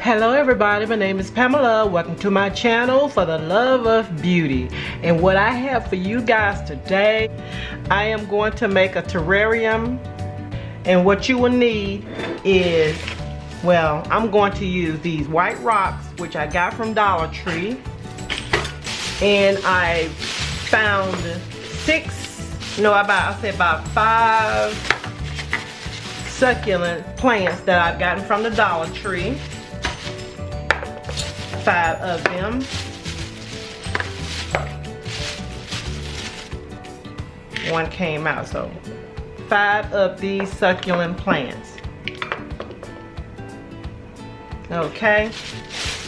Hello everybody, my name is Pamela. Welcome to my channel for the love of beauty. And what I have for you guys today, I am going to make a terrarium. And what you will need is, well, I'm going to use these white rocks, which I got from Dollar Tree. And I found about 5 succulent plants that I've gotten from the Dollar Tree. 5 of them. One came out, so 5 of these succulent plants. Okay,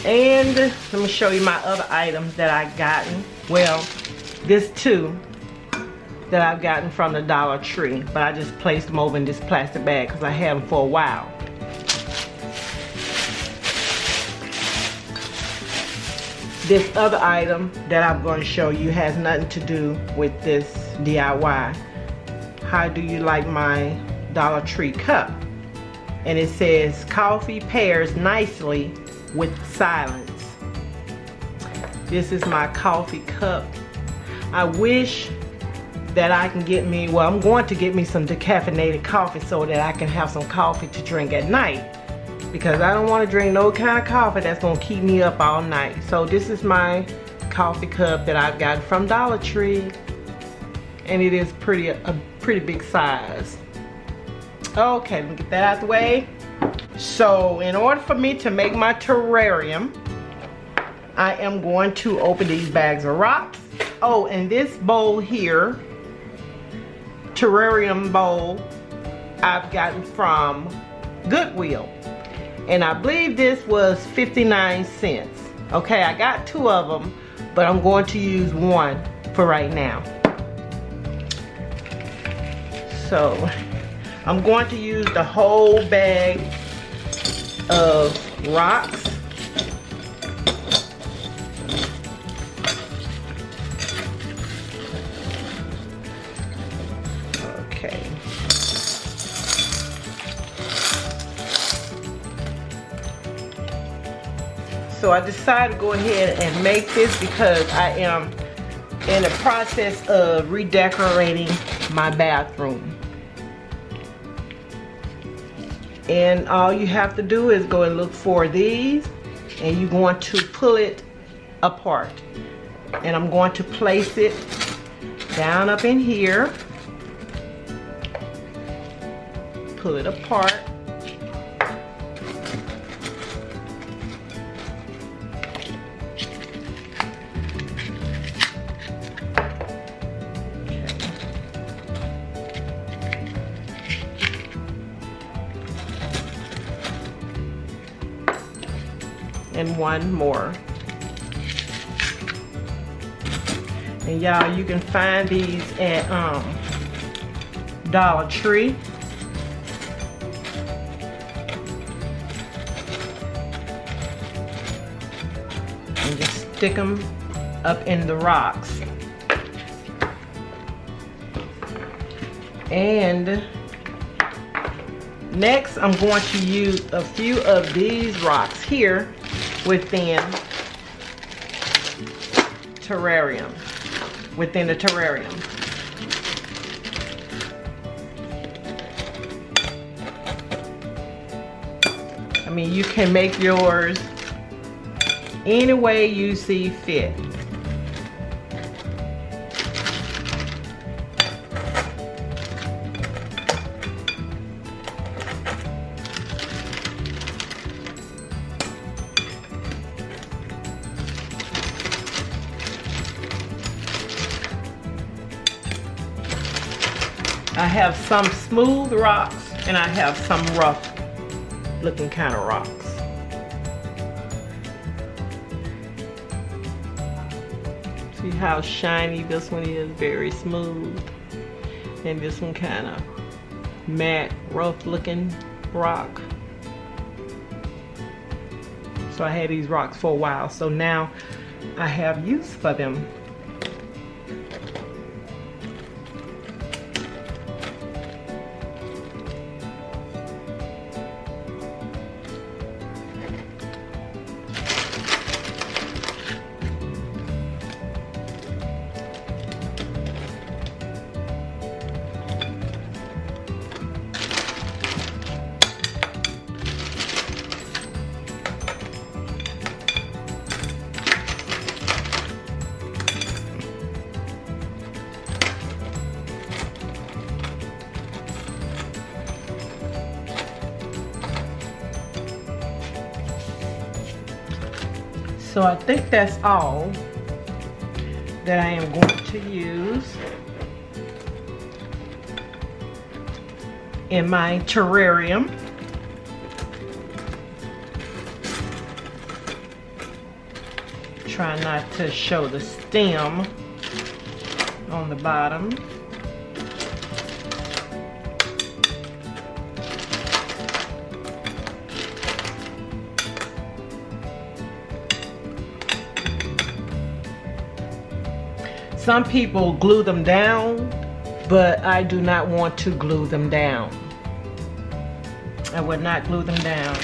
and let me show you my other items that I've gotten. Well, this too that I've gotten from the Dollar Tree, but I just placed them over in this plastic bag because I had them for a while. This other item that I'm going to show you has nothing to do with this DIY. How do you like my Dollar Tree cup? And it says coffee pairs nicely with silence. This is my coffee cup. I wish that I can get me, well, I'm going to get me some decaffeinated coffee so that I can have some coffee to drink at night. Because I don't want to drink no kind of coffee that's going to keep me up all night. So this is my coffee cup that I've gotten from Dollar Tree. And it is a pretty big size. Okay, let me get that out the way. So in order for me to make my terrarium, I am going to open these bags of rocks. Oh, and this bowl here, terrarium bowl, I've gotten from Goodwill. And I believe this was 59 cents. Okay, I got 2 of them, but I'm going to use 1 for right now. So I'm going to use the whole bag of rocks. Okay. So I decided to go ahead and make this because I am in the process of redecorating my bathroom. And all you have to do is go and look for these, and you're going to pull it apart. And I'm going to place it down up in here. Pull it apart. And 1 more. And y'all, you can find these at Dollar Tree. And just stick them up in the rocks. And next, I'm going to use a few of these rocks here within the terrarium. I mean, you can make yours any way you see fit. I have some smooth rocks and I have some rough looking kind of rocks. See how shiny this one is, very smooth. And this one kind of matte, rough looking rock. So I had these rocks for a while, so now I have use for them. So I think that's all that I am going to use in my terrarium. Try not to show the stem on the bottom. Some people glue them down, but I do not want to glue them down. I would not glue them down.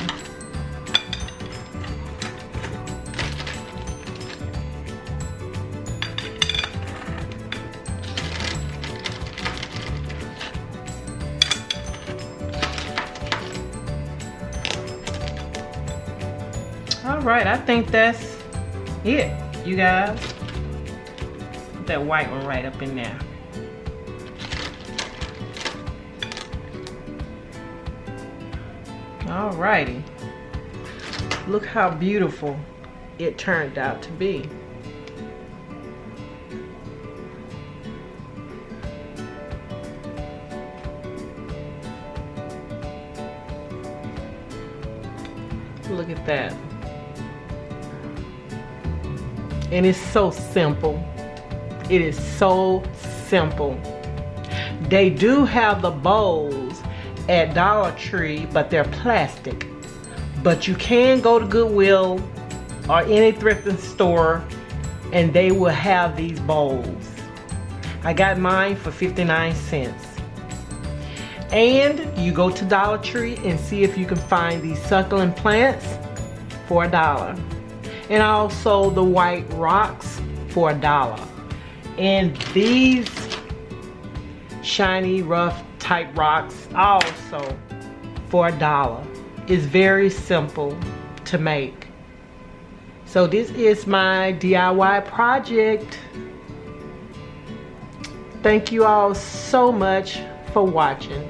All right, I think that's it, you guys. Put that white one right up in there. Alrighty, look how beautiful it turned out to be. Look at that. And it's so simple. It is so simple. They do have the bowls at Dollar Tree, but they're plastic. But you can go to Goodwill or any thrifting store and they will have these bowls. I got mine for 59 cents. And you go to Dollar Tree and see if you can find these succulent plants for $1. And also the white rocks for $1. And these shiny rough type rocks also for $1. It's very simple to make. So this is my DIY project. Thank you all so much for watching.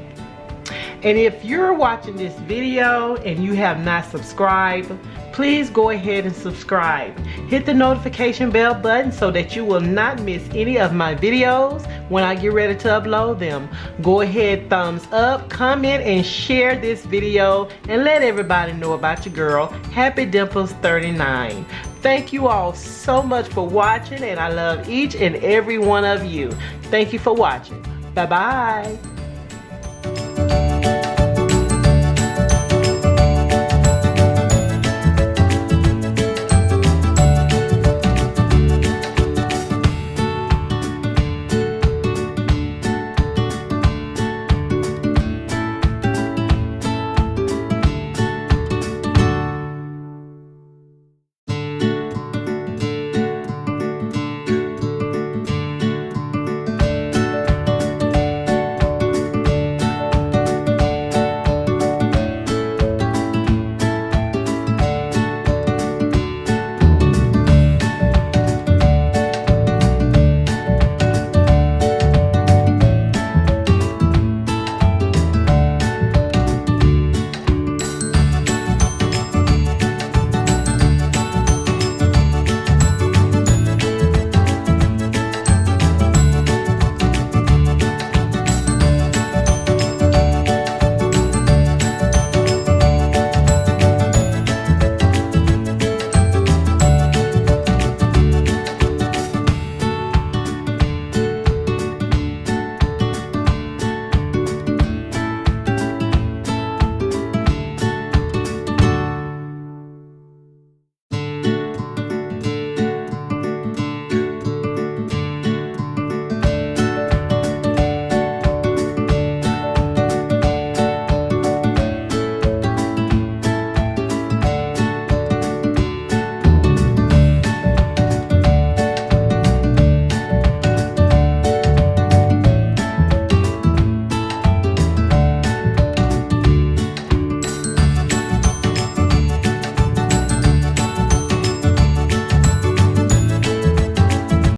And if you're watching this video and you have not subscribed, please go ahead and subscribe. Hit the notification bell button so that you will not miss any of my videos when I get ready to upload them. Go ahead, thumbs up, comment, and share this video and let everybody know about your girl, Happy Dimples 39. Thank you all so much for watching, and I love each and every one of you. Thank you for watching. Bye-bye.